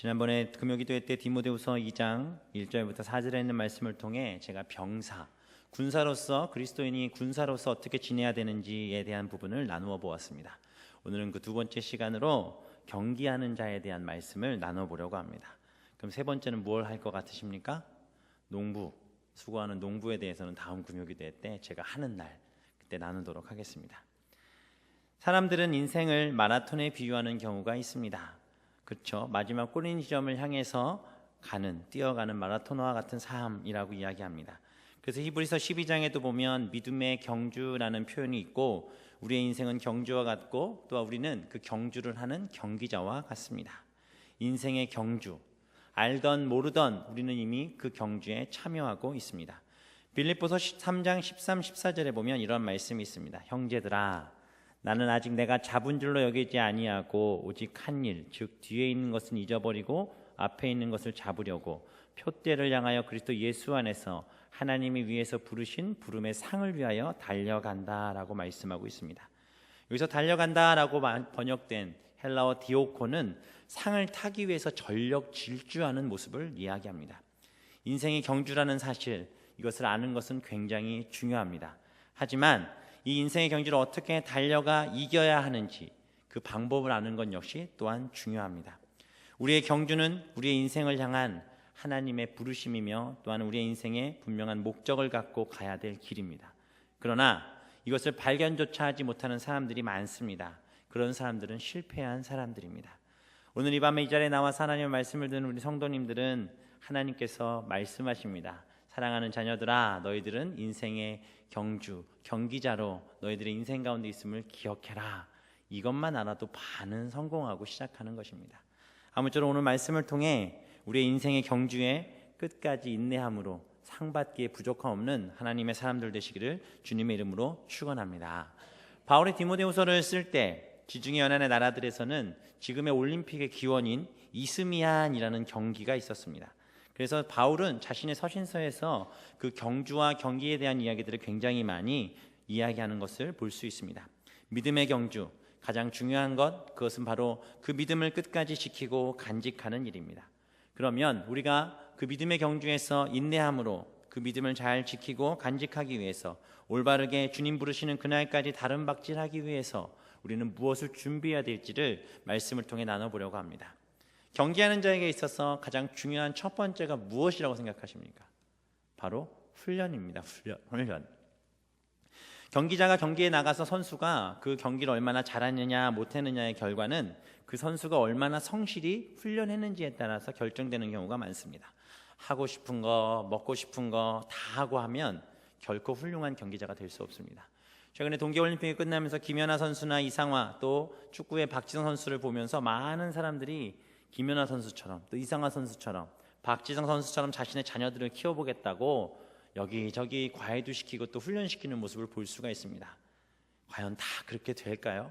지난번에 금요기도회 때 디모데후서 2장 1절부터 4절에 있는 말씀을 통해 제가 병사, 군사로서 그리스도인이 군사로서 어떻게 지내야 되는지에 대한 부분을 나누어 보았습니다. 오늘은 그 두 번째 시간으로 경기하는 자에 대한 말씀을 나눠보려고 합니다. 그럼 세 번째는 무엇을 할 것 같으십니까? 농부, 수고하는 농부에 대해서는 다음 금요기도회 때 제가 하는 날 그때 나누도록 하겠습니다. 사람들은 인생을 마라톤에 비유하는 경우가 있습니다. 그렇죠. 마지막 골인 지점을 향해서 뛰어가는 마라토너와 같은 삶이라고 이야기합니다. 그래서 히브리서 12장에도 보면 믿음의 경주라는 표현이 있고 우리의 인생은 경주와 같고 또 우리는 그 경주를 하는 경기자와 같습니다. 인생의 경주, 알던 모르던 우리는 이미 그 경주에 참여하고 있습니다. 빌립보서 3장 13, 14절에 보면 이런 말씀이 있습니다. 형제들아, 나는 아직 내가 잡은 줄로 여기지 아니하고 오직 한 일, 즉 뒤에 있는 것은 잊어버리고 앞에 있는 것을 잡으려고 표대를 향하여 그리스도 예수 안에서 하나님이 위에서 부르신 부름의 상을 위하여 달려간다라고 말씀하고 있습니다. 여기서 달려간다라고 번역된 헬라어 디오코는 상을 타기 위해서 전력 질주하는 모습을 이야기합니다. 인생의 경주라는 사실, 이것을 아는 것은 굉장히 중요합니다. 하지만 이 인생의 경주를 어떻게 달려가 이겨야 하는지 그 방법을 아는 것 역시 또한 중요합니다. 우리의 경주는 우리의 인생을 향한 하나님의 부르심이며 또한 우리의 인생에 분명한 목적을 갖고 가야 될 길입니다. 그러나 이것을 발견조차 하지 못하는 사람들이 많습니다. 그런 사람들은 실패한 사람들입니다. 오늘 이 밤에 이 자리에 나와서 하나님의 말씀을 듣는 우리 성도님들은 하나님께서 말씀하십니다. 사랑하는 자녀들아, 너희들은 인생의 경주, 경기자로 너희들의 인생 가운데 있음을 기억해라. 이것만 알아도 반은 성공하고 시작하는 것입니다. 아무쪼록 오늘 말씀을 통해 우리의 인생의 경주에 끝까지 인내함으로 상받기에 부족함 없는 하나님의 사람들 되시기를 주님의 이름으로 축원합니다. 바울이 디모데후서를 쓸 때 지중해 연안의 나라들에서는 지금의 올림픽의 기원인 이스미안이라는 경기가 있었습니다. 그래서 바울은 자신의 서신서에서 그 경주와 경기에 대한 이야기들을 굉장히 많이 이야기하는 것을 볼 수 있습니다. 믿음의 경주, 가장 중요한 것, 그것은 바로 그 믿음을 끝까지 지키고 간직하는 일입니다. 그러면 우리가 그 믿음의 경주에서 인내함으로 그 믿음을 잘 지키고 간직하기 위해서 올바르게 주님 부르시는 그날까지 다름박질하기 위해서 우리는 무엇을 준비해야 될지를 말씀을 통해 나눠보려고 합니다. 경기하는 자에게 있어서 가장 중요한 첫 번째가 무엇이라고 생각하십니까? 바로 훈련입니다. 훈련. 경기자가 경기에 나가서 선수가 그 경기를 얼마나 잘하느냐 못했느냐의 결과는 그 선수가 얼마나 성실히 훈련했는지에 따라서 결정되는 경우가 많습니다. 하고 싶은 거, 먹고 싶은 거 다 하고 하면 결코 훌륭한 경기자가 될 수 없습니다. 최근에 동계올림픽이 끝나면서 김연아 선수나 이상화, 또 축구의 박지성 선수를 보면서 많은 사람들이 김연아 선수처럼 또 이상화 선수처럼 박지성 선수처럼 자신의 자녀들을 키워보겠다고 여기저기 과외도 시키고 또 훈련시키는 모습을 볼 수가 있습니다. 과연 다 그렇게 될까요?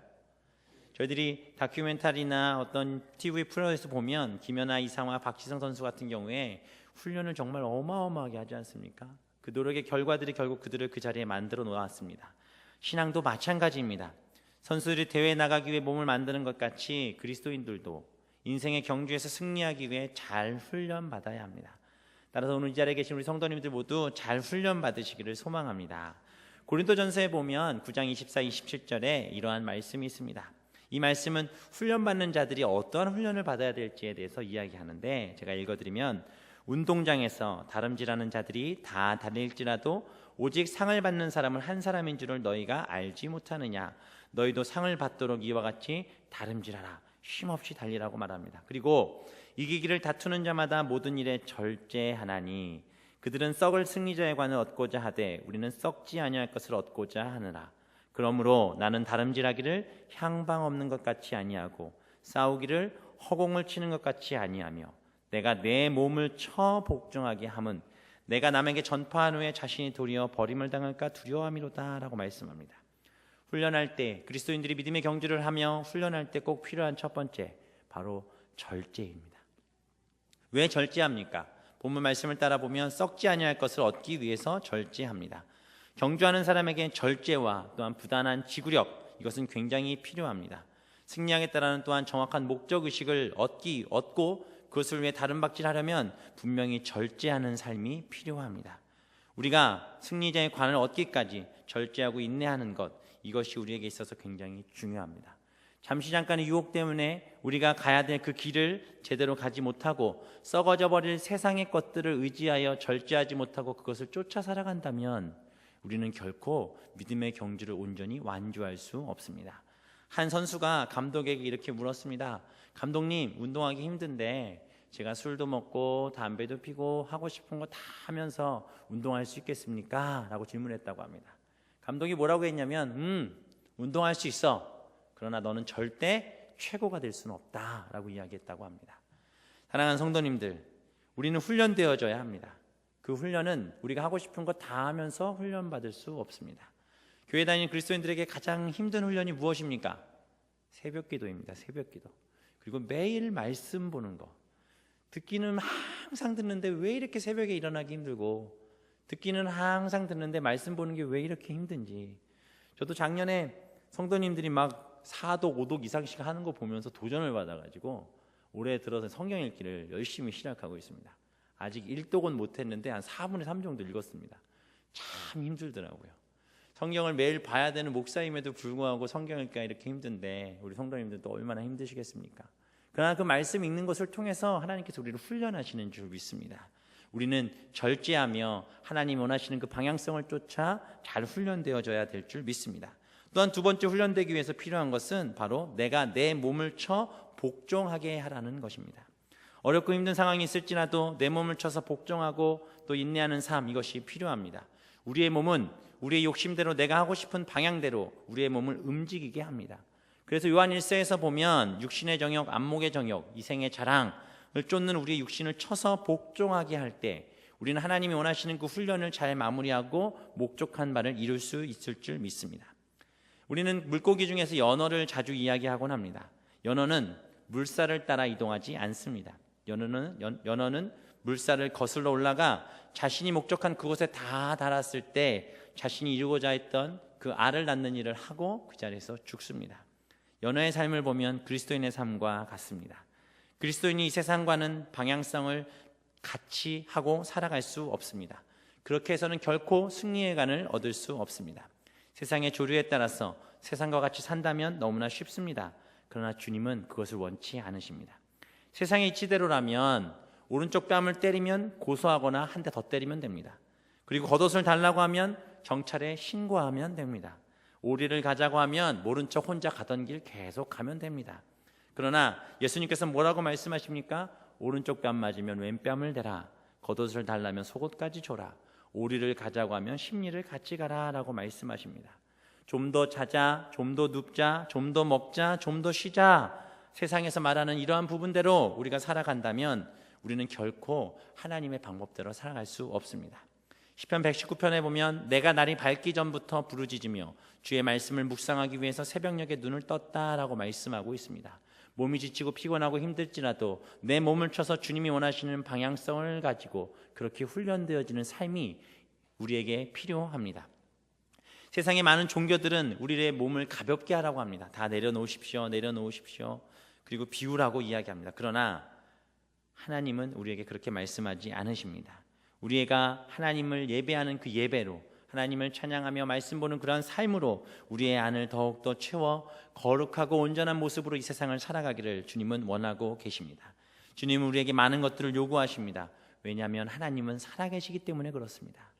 저희들이 다큐멘터리나 어떤 TV 프로에서 보면 김연아, 이상화, 박지성 선수 같은 경우에 훈련을 정말 어마어마하게 하지 않습니까? 그 노력의 결과들이 결국 그들을 그 자리에 만들어 놓았습니다. 신앙도 마찬가지입니다. 선수들이 대회에 나가기 위해 몸을 만드는 것 같이 그리스도인들도 인생의 경주에서 승리하기 위해 잘 훈련받아야 합니다. 따라서 오늘 이 자리에 계신 우리 성도님들 모두 잘 훈련받으시기를 소망합니다. 고린도전서에 보면 9장 24, 27절에 이러한 말씀이 있습니다. 이 말씀은 훈련받는 자들이 어떠한 훈련을 받아야 될지에 대해서 이야기하는데 제가 읽어드리면 운동장에서 다름질하는 자들이 다 달릴지라도 오직 상을 받는 사람은 한 사람인 줄을 너희가 알지 못하느냐. 너희도 상을 받도록 이와 같이 다름질하라. 쉼없이 달리라고 말합니다. 그리고 이기기를 다투는 자마다 모든 일에 절제하나니 그들은 썩을 승리자의 관을 얻고자 하되 우리는 썩지 아니할 것을 얻고자 하느라. 그러므로 나는 다름질하기를 향방 없는 것 같이 아니하고 싸우기를 허공을 치는 것 같이 아니하며 내가 내 몸을 쳐 복종하게 함은 내가 남에게 전파한 후에 자신이 도리어 버림을 당할까 두려움이로다 라고 말씀합니다. 훈련할 때 그리스도인들이 믿음의 경주를 하며 훈련할 때 꼭 필요한 첫 번째 바로 절제입니다. 왜 절제합니까? 본문 말씀을 따라 보면 썩지 아니할 것을 얻기 위해서 절제합니다. 경주하는 사람에게 절제와 또한 부단한 지구력, 이것은 굉장히 필요합니다. 승리하겠다라는 또한 정확한 목적의식을 얻고 그것을 위해 다른 박질하려면 분명히 절제하는 삶이 필요합니다. 우리가 승리자의 관을 얻기까지 절제하고 인내하는 것, 이것이 우리에게 있어서 굉장히 중요합니다. 잠시 잠깐의 유혹 때문에 우리가 가야 될 그 길을 제대로 가지 못하고 썩어져 버릴 세상의 것들을 의지하여 절제하지 못하고 그것을 쫓아 살아간다면 우리는 결코 믿음의 경주를 온전히 완주할 수 없습니다. 한 선수가 감독에게 이렇게 물었습니다. 감독님, 운동하기 힘든데 제가 술도 먹고 담배도 피고 하고 싶은 거 다 하면서 운동할 수 있겠습니까? 라고 질문했다고 합니다. 감독이 뭐라고 했냐면 운동할 수 있어. 그러나 너는 절대 최고가 될 수는 없다 라고 이야기했다고 합니다. 사랑하는 성도님들, 우리는 훈련되어져야 합니다. 그 훈련은 우리가 하고 싶은 거 다 하면서 훈련받을 수 없습니다. 교회 다니는 그리스도인들에게 가장 힘든 훈련이 무엇입니까? 새벽기도입니다. 새벽기도. 그리고 매일 말씀 보는 거. 듣기는 항상 듣는데 왜 이렇게 새벽에 일어나기 힘들고, 듣기는 항상 듣는데 말씀 보는 게 왜 이렇게 힘든지. 저도 작년에 성도님들이 막 4독, 5독 이상씩 하는 거 보면서 도전을 받아가지고 올해 들어서 성경 읽기를 열심히 시작하고 있습니다. 아직 1독은 못했는데 한 4분의 3 정도 읽었습니다. 참 힘들더라고요. 성경을 매일 봐야 되는 목사임에도 불구하고 성경 읽기가 이렇게 힘든데 우리 성도님들도 얼마나 힘드시겠습니까? 그러나 그 말씀 읽는 것을 통해서 하나님께서 우리를 훈련하시는 줄 믿습니다. 우리는 절제하며 하나님이 원하시는 그 방향성을 쫓아 잘 훈련되어져야 될 줄 믿습니다. 또한 두 번째 훈련되기 위해서 필요한 것은 바로 내가 내 몸을 쳐 복종하게 하라는 것입니다. 어렵고 힘든 상황이 있을지라도 내 몸을 쳐서 복종하고 또 인내하는 삶, 이것이 필요합니다. 우리의 몸은 우리의 욕심대로 내가 하고 싶은 방향대로 우리의 몸을 움직이게 합니다. 그래서 요한 1서에서 보면 육신의 정욕, 안목의 정욕, 이생의 자랑을 쫓는 우리의 육신을 쳐서 복종하게 할 때 우리는 하나님이 원하시는 그 훈련을 잘 마무리하고 목적한 바를 이룰 수 있을 줄 믿습니다. 우리는 물고기 중에서 연어를 자주 이야기하곤 합니다. 연어는 물살을 따라 이동하지 않습니다. 연어는 물살을 거슬러 올라가 자신이 목적한 그곳에 다 달았을 때 자신이 이루고자 했던 그 알을 낳는 일을 하고 그 자리에서 죽습니다. 연어의 삶을 보면 그리스도인의 삶과 같습니다. 그리스도인이 이 세상과는 방향성을 같이 하고 살아갈 수 없습니다. 그렇게 해서는 결코 승리의 간을 얻을 수 없습니다. 세상의 조류에 따라서 세상과 같이 산다면 너무나 쉽습니다. 그러나 주님은 그것을 원치 않으십니다. 세상의 이치대로라면 오른쪽 뺨을 때리면 고소하거나 한 대 더 때리면 됩니다. 그리고 겉옷을 달라고 하면 경찰에 신고하면 됩니다. 오리를 가자고 하면 모른 척 혼자 가던 길 계속 가면 됩니다. 그러나 예수님께서 뭐라고 말씀하십니까? 오른쪽 뺨 맞으면 왼뺨을 대라. 겉옷을 달라면 속옷까지 줘라. 오리를 가자고 하면 십리를 같이 가라 라고 말씀하십니다. 좀 더 자자, 좀 더 눕자, 좀 더 먹자, 좀 더 쉬자. 세상에서 말하는 이러한 부분대로 우리가 살아간다면 우리는 결코 하나님의 방법대로 살아갈 수 없습니다. 시편 119편에 보면 내가 날이 밝기 전부터 부르짖으며 주의 말씀을 묵상하기 위해서 새벽녘에 눈을 떴다라고 말씀하고 있습니다. 몸이 지치고 피곤하고 힘들지라도 내 몸을 쳐서 주님이 원하시는 방향성을 가지고 그렇게 훈련되어지는 삶이 우리에게 필요합니다. 세상의 많은 종교들은 우리의 몸을 가볍게 하라고 합니다. 다 내려놓으십시오. 내려놓으십시오. 그리고 비우라고 이야기합니다. 그러나 하나님은 우리에게 그렇게 말씀하지 않으십니다. 우리가 하나님을 예배하는 그 예배로, 하나님을 찬양하며 말씀 보는 그러한 삶으로 우리의 안을 더욱더 채워 거룩하고 온전한 모습으로 이 세상을 살아가기를 주님은 원하고 계십니다. 주님은 우리에게 많은 것들을 요구하십니다. 왜냐하면 하나님은 살아계시기 때문에 그렇습니다.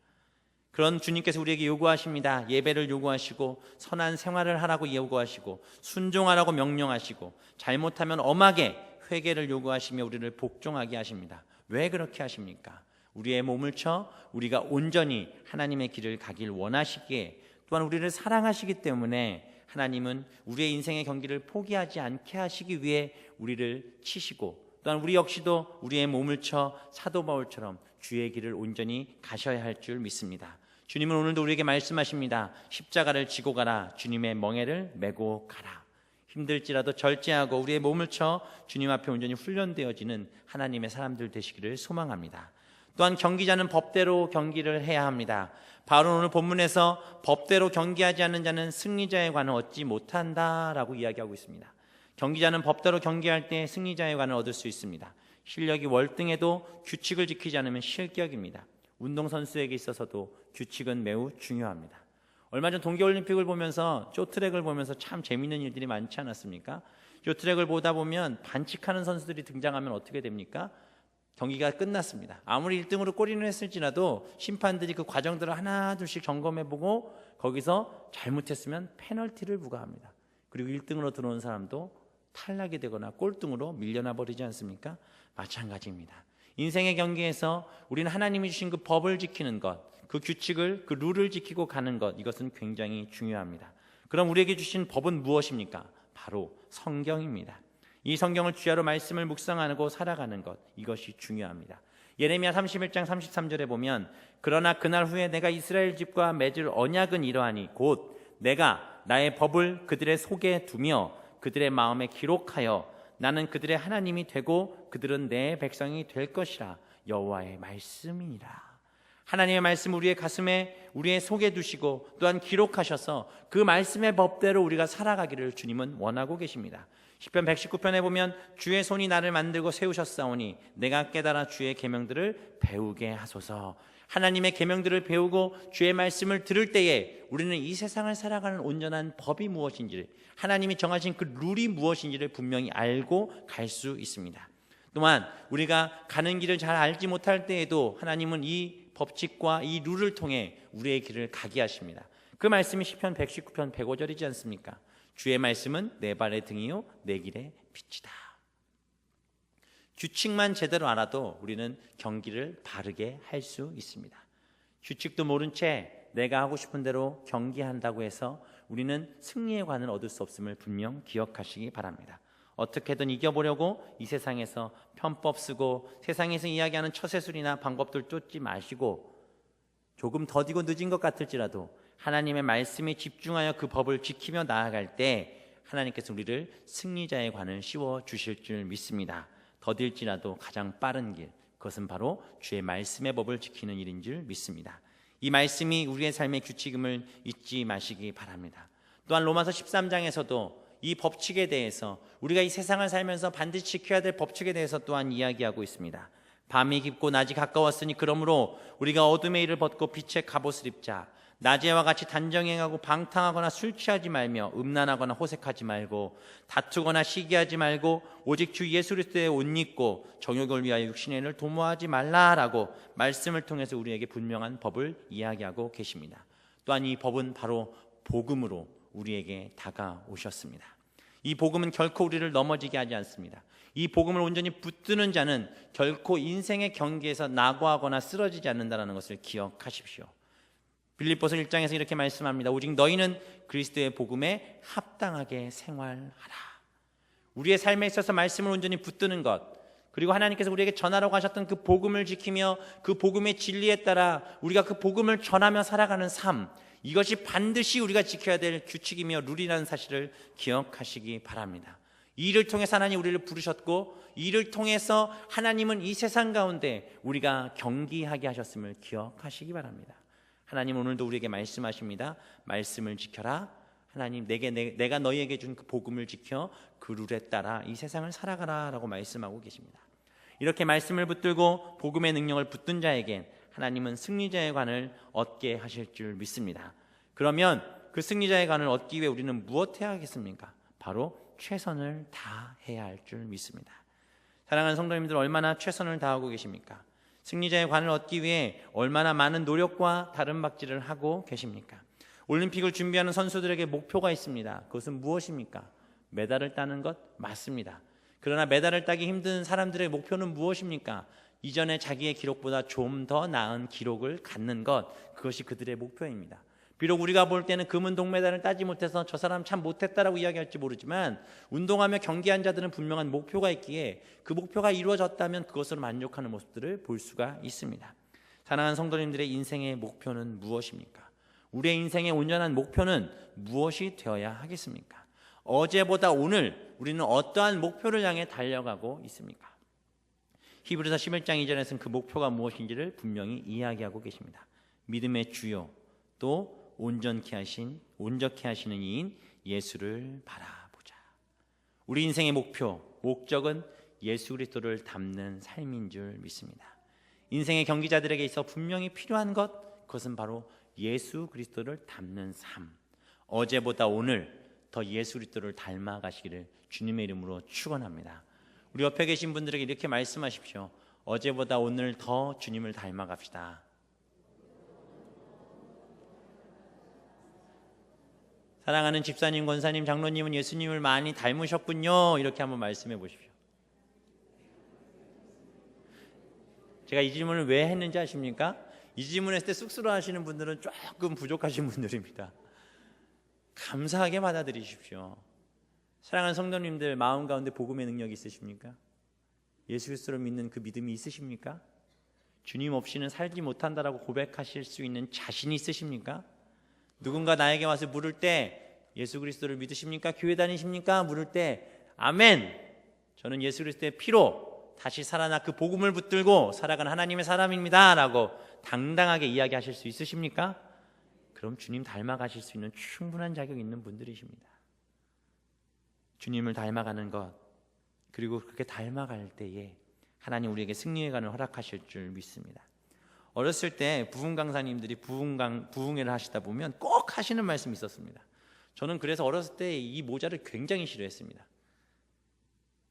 그런 주님께서 우리에게 요구하십니다. 예배를 요구하시고 선한 생활을 하라고 요구하시고 순종하라고 명령하시고 잘못하면 엄하게 회개를 요구하시며 우리를 복종하게 하십니다. 왜 그렇게 하십니까? 우리의 몸을 쳐 우리가 온전히 하나님의 길을 가길 원하시기에, 또한 우리를 사랑하시기 때문에 하나님은 우리의 인생의 경기를 포기하지 않게 하시기 위해 우리를 치시고, 또한 우리 역시도 우리의 몸을 쳐 사도 바울처럼 주의 길을 온전히 가셔야 할 줄 믿습니다. 주님은 오늘도 우리에게 말씀하십니다. 십자가를 지고 가라. 주님의 멍에를 메고 가라. 힘들지라도 절제하고 우리의 몸을 쳐 주님 앞에 온전히 훈련되어지는 하나님의 사람들 되시기를 소망합니다. 또한 경기자는 법대로 경기를 해야 합니다. 바로 오늘 본문에서 법대로 경기하지 않는 자는 승리자의 관을 얻지 못한다라고 이야기하고 있습니다. 경기자는 법대로 경기할 때 승리자의 관을 얻을 수 있습니다. 실력이 월등해도 규칙을 지키지 않으면 실격입니다. 운동선수에게 있어서도 규칙은 매우 중요합니다. 얼마 전 동계올림픽을 보면서 쇼트랙을 보면서 참 재밌는 일들이 많지 않았습니까? 쇼트랙을 보다 보면 반칙하는 선수들이 등장하면 어떻게 됩니까? 경기가 끝났습니다. 아무리 1등으로 골인을 했을지라도 심판들이 그 과정들을 하나 둘씩 점검해보고 거기서 잘못했으면 페널티를 부과합니다. 그리고 1등으로 들어온 사람도 탈락이 되거나 꼴등으로 밀려나 버리지 않습니까? 마찬가지입니다. 인생의 경기에서 우리는 하나님이 주신 그 법을 지키는 것, 그 규칙을, 그 룰을 지키고 가는 것, 이것은 굉장히 중요합니다. 그럼 우리에게 주신 법은 무엇입니까? 바로 성경입니다. 이 성경을 주야로 말씀을 묵상하고 살아가는 것, 이것이 중요합니다. 예레미야 31장 33절에 보면 그러나 그날 후에 내가 이스라엘 집과 맺을 언약은 이러하니 곧 내가 나의 법을 그들의 속에 두며 그들의 마음에 기록하여 나는 그들의 하나님이 되고 그들은 내 백성이 될 것이라. 여호와의 말씀이니라. 하나님의 말씀 우리의 가슴에 우리의 속에 두시고 또한 기록하셔서 그 말씀의 법대로 우리가 살아가기를 주님은 원하고 계십니다. 시편 119편에 보면 주의 손이 나를 만들고 세우셨사오니 내가 깨달아 주의 계명들을 배우게 하소서. 하나님의 계명들을 배우고 주의 말씀을 들을 때에 우리는 이 세상을 살아가는 온전한 법이 무엇인지를, 하나님이 정하신 그 룰이 무엇인지를 분명히 알고 갈 수 있습니다. 또한 우리가 가는 길을 잘 알지 못할 때에도 하나님은 이 법칙과 이 룰을 통해 우리의 길을 가게 하십니다. 그 말씀이 시편 119편 105절이지 않습니까? 주의 말씀은 내 발의 등이요 내 길의 빛이다. 규칙만 제대로 알아도 우리는 경기를 바르게 할 수 있습니다. 규칙도 모른 채 내가 하고 싶은 대로 경기한다고 해서 우리는 승리의 관을 얻을 수 없음을 분명 기억하시기 바랍니다. 어떻게든 이겨보려고 이 세상에서 편법 쓰고 세상에서 이야기하는 처세술이나 방법들 쫓지 마시고 조금 더디고 늦은 것 같을지라도 하나님의 말씀에 집중하여 그 법을 지키며 나아갈 때 하나님께서 우리를 승리자의 관을 씌워 주실 줄 믿습니다. 더딜지라도 가장 빠른 길, 그것은 바로 주의 말씀의 법을 지키는 일인 줄 믿습니다. 이 말씀이 우리의 삶의 규칙임을 잊지 마시기 바랍니다. 또한 로마서 13장에서도 이 법칙에 대해서 우리가 이 세상을 살면서 반드시 지켜야 될 법칙에 대해서 또한 이야기하고 있습니다. 밤이 깊고 낮이 가까웠으니 그러므로 우리가 어둠의 일을 벗고 빛의 갑옷을 입자. 낮에와 같이 단정행하고 방탕하거나 술 취하지 말며 음란하거나 호색하지 말고 다투거나 시기하지 말고 오직 주 예수 그리스도의 옷 입고 정욕을 위하여 육신의 일을 도모하지 말라라고 말씀을 통해서 우리에게 분명한 법을 이야기하고 계십니다. 또한 이 법은 바로 복음으로 우리에게 다가오셨습니다. 이 복음은 결코 우리를 넘어지게 하지 않습니다. 이 복음을 온전히 붙드는 자는 결코 인생의 경기에서 낙오하거나 쓰러지지 않는다는 것을 기억하십시오. 빌립보서 1장에서 이렇게 말씀합니다. 오직 너희는 그리스도의 복음에 합당하게 생활하라. 우리의 삶에 있어서 말씀을 온전히 붙드는 것, 그리고 하나님께서 우리에게 전하라고 하셨던 그 복음을 지키며 그 복음의 진리에 따라 우리가 그 복음을 전하며 살아가는 삶, 이것이 반드시 우리가 지켜야 될 규칙이며 룰이라는 사실을 기억하시기 바랍니다. 이 일을 통해서 하나님 우리를 부르셨고 이 일을 통해서 하나님은 이 세상 가운데 우리가 경기하게 하셨음을 기억하시기 바랍니다. 하나님 오늘도 우리에게 말씀하십니다. 말씀을 지켜라. 하나님 내가 너희에게 준 그 복음을 지켜 그 룰에 따라 이 세상을 살아가라 라고 말씀하고 계십니다. 이렇게 말씀을 붙들고 복음의 능력을 붙든 자에겐 하나님은 승리자의 관을 얻게 하실 줄 믿습니다. 그러면 그 승리자의 관을 얻기 위해 우리는 무엇 해야 하겠습니까? 바로 최선을 다해야 할 줄 믿습니다. 사랑하는 성도님들, 얼마나 최선을 다하고 계십니까? 승리자의 관을 얻기 위해 얼마나 많은 노력과 다름박질을 하고 계십니까? 올림픽을 준비하는 선수들에게 목표가 있습니다. 그것은 무엇입니까? 메달을 따는 것 맞습니다. 그러나 메달을 따기 힘든 사람들의 목표는 무엇입니까? 이전에 자기의 기록보다 좀 더 나은 기록을 갖는 것, 그것이 그들의 목표입니다. 비록 우리가 볼 때는 금은 동메달을 따지 못해서 저 사람 참 못했다라고 이야기할지 모르지만 운동하며 경기한 자들은 분명한 목표가 있기에 그 목표가 이루어졌다면 그것으로 만족하는 모습들을 볼 수가 있습니다. 사랑하는 성도님들의 인생의 목표는 무엇입니까? 우리의 인생의 온전한 목표는 무엇이 되어야 하겠습니까? 어제보다 오늘 우리는 어떠한 목표를 향해 달려가고 있습니까? 히브리서 11장 2절에서는 그 목표가 무엇인지를 분명히 이야기하고 계십니다. 믿음의 주요 또 온전케 하시는 이인 예수를 바라보자. 우리 인생의 목표, 목적은 예수 그리스도를 닮는 삶인 줄 믿습니다. 인생의 경기자들에게 있어 분명히 필요한 것, 그것은 바로 예수 그리스도를 닮는 삶. 어제보다 오늘 더 예수 그리스도를 닮아가시기를 주님의 이름으로 축원합니다. 우리 옆에 계신 분들에게 이렇게 말씀하십시오. 어제보다 오늘 더 주님을 닮아갑시다. 사랑하는 집사님, 권사님, 장로님은 예수님을 많이 닮으셨군요. 이렇게 한번 말씀해 보십시오. 제가 이 질문을 왜 했는지 아십니까? 이 질문했을 때 쑥스러워 하시는 분들은 조금 부족하신 분들입니다. 감사하게 받아들이십시오. 사랑하는 성도님들, 마음 가운데 복음의 능력이 있으십니까? 예수 그리스도를 믿는 그 믿음이 있으십니까? 주님 없이는 살지 못한다라고 고백하실 수 있는 자신이 있으십니까? 누군가 나에게 와서 물을 때 예수 그리스도를 믿으십니까? 교회 다니십니까? 물을 때 아멘! 저는 예수 그리스도의 피로 다시 살아나 그 복음을 붙들고 살아가는 하나님의 사람입니다 라고 당당하게 이야기하실 수 있으십니까? 그럼 주님 닮아가실 수 있는 충분한 자격이 있는 분들이십니다. 주님을 닮아가는 것, 그리고 그렇게 닮아갈 때에 하나님 우리에게 승리의 관을 허락하실 줄 믿습니다. 어렸을 때 부흥 강사님들이 부흥회를 하시다 보면 꼭 하시는 말씀이 있었습니다. 저는 그래서 어렸을 때 이 모자를 굉장히 싫어했습니다.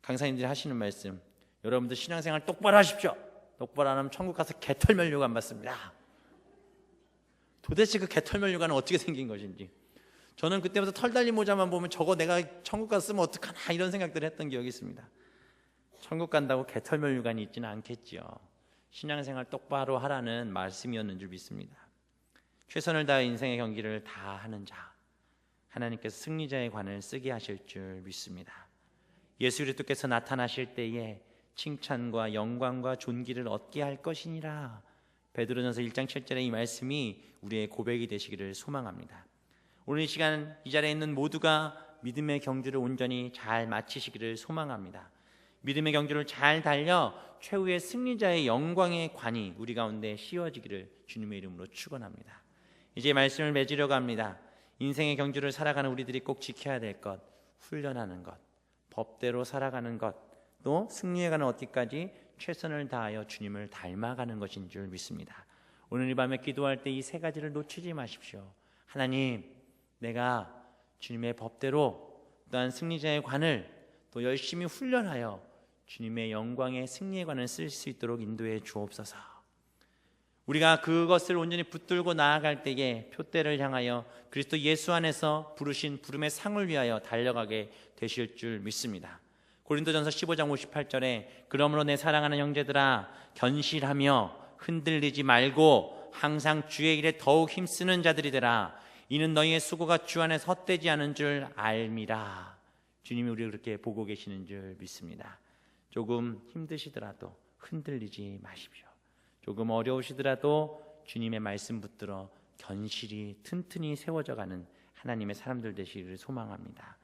강사님들이 하시는 말씀, 여러분들 신앙생활 똑바로 하십시오. 똑바로 안 하면 천국 가서 개털면류관 안 받습니다. 도대체 그 개털면류관은 어떻게 생긴 것인지, 저는 그때부터 털 달린 모자만 보면 저거 내가 천국 가서 쓰면 어떡하나 이런 생각들을 했던 기억이 있습니다. 천국 간다고 개털면류관이 있지는 않겠지요. 신앙생활 똑바로 하라는 말씀이었는 줄 믿습니다. 최선을 다해 인생의 경기를 다 하는 자, 하나님께서 승리자의 관을 쓰게 하실 줄 믿습니다. 예수 그리스도께서 나타나실 때에 칭찬과 영광과 존귀를 얻게 할 것이니라. 베드로전서 1장 7절의 이 말씀이 우리의 고백이 되시기를 소망합니다. 오늘 이 시간 이 자리에 있는 모두가 믿음의 경주를 온전히 잘 마치시기를 소망합니다. 믿음의 경주를 잘 달려 최후의 승리자의 영광의 관이 우리 가운데 씌워지기를 주님의 이름으로 축원합니다. 이제 말씀을 맺으려 갑니다. 인생의 경주를 살아가는 우리들이 꼭 지켜야 될 것, 훈련하는 것, 법대로 살아가는 것, 또 승리에 가는 얻기까지 최선을 다하여 주님을 닮아가는 것인 줄 믿습니다. 오늘 이 밤에 기도할 때 이 세 가지를 놓치지 마십시오. 하나님, 내가 주님의 법대로 또한 승리자의 관을 또 열심히 훈련하여 주님의 영광의 승리의 관을 쓸 수 있도록 인도해 주옵소서. 우리가 그것을 온전히 붙들고 나아갈 때에 표대를 향하여 그리스도 예수 안에서 부르신 부름의 상을 위하여 달려가게 되실 줄 믿습니다. 고린도전서 15장 58절에 그러므로 내 사랑하는 형제들아 견실하며 흔들리지 말고 항상 주의 일에 더욱 힘쓰는 자들이 되라. 이는 너희의 수고가 주 안에서 헛되지 않은 줄 알미라. 주님이 우리를 그렇게 보고 계시는 줄 믿습니다. 조금 힘드시더라도 흔들리지 마십시오. 조금 어려우시더라도 주님의 말씀 붙들어 견실히 튼튼히 세워져가는 하나님의 사람들 되시기를 소망합니다.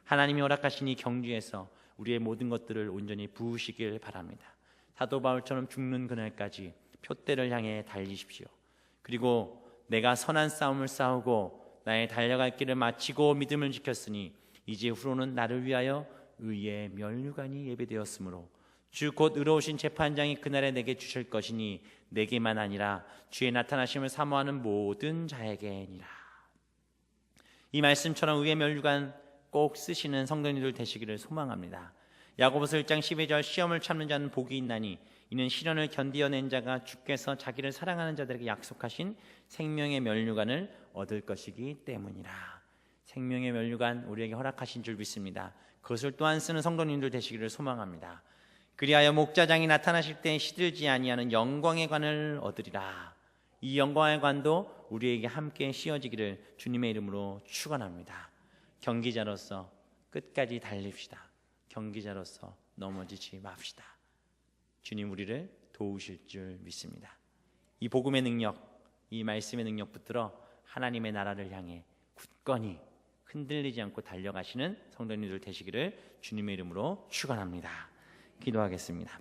하나님이 허락하신 이 경주에서 우리의 모든 것들을 온전히 부으시길 바랍니다. 사도 바울처럼 죽는 그날까지 표대를 향해 달리십시오. 그리고 내가 선한 싸움을 싸우고 나의 달려갈 길을 마치고 믿음을 지켰으니 이제 후로는 나를 위하여 의의 면류관이 예비되었으므로 주 곧 의로우신 재판장이 그날에 내게 주실 것이니 내게만 아니라 주의 나타나심을 사모하는 모든 자에게니라. 이 말씀처럼 의의 면류관 꼭 쓰시는 성도님들 되시기를 소망합니다. 야고보서 1장 12절 시험을 참는 자는 복이 있나니 이는 시련을 견디어낸 자가 주께서 자기를 사랑하는 자들에게 약속하신 생명의 면류관을 얻을 것이기 때문이라. 생명의 면류관 우리에게 허락하신 줄 믿습니다. 그것을 또한 쓰는 성도님들 되시기를 소망합니다. 그리하여 목자장이 나타나실 때 시들지 아니하는 영광의 관을 얻으리라. 이 영광의 관도 우리에게 함께 씌워지기를 주님의 이름으로 축원합니다. 경기자로서 끝까지 달립시다. 경기자로서 넘어지지 맙시다. 주님 우리를 도우실 줄 믿습니다. 이 복음의 능력, 이 말씀의 능력 붙들어 하나님의 나라를 향해 굳건히 흔들리지 않고 달려가시는 성도님들 되시기를 주님의 이름으로 축원합니다. 기도하겠습니다.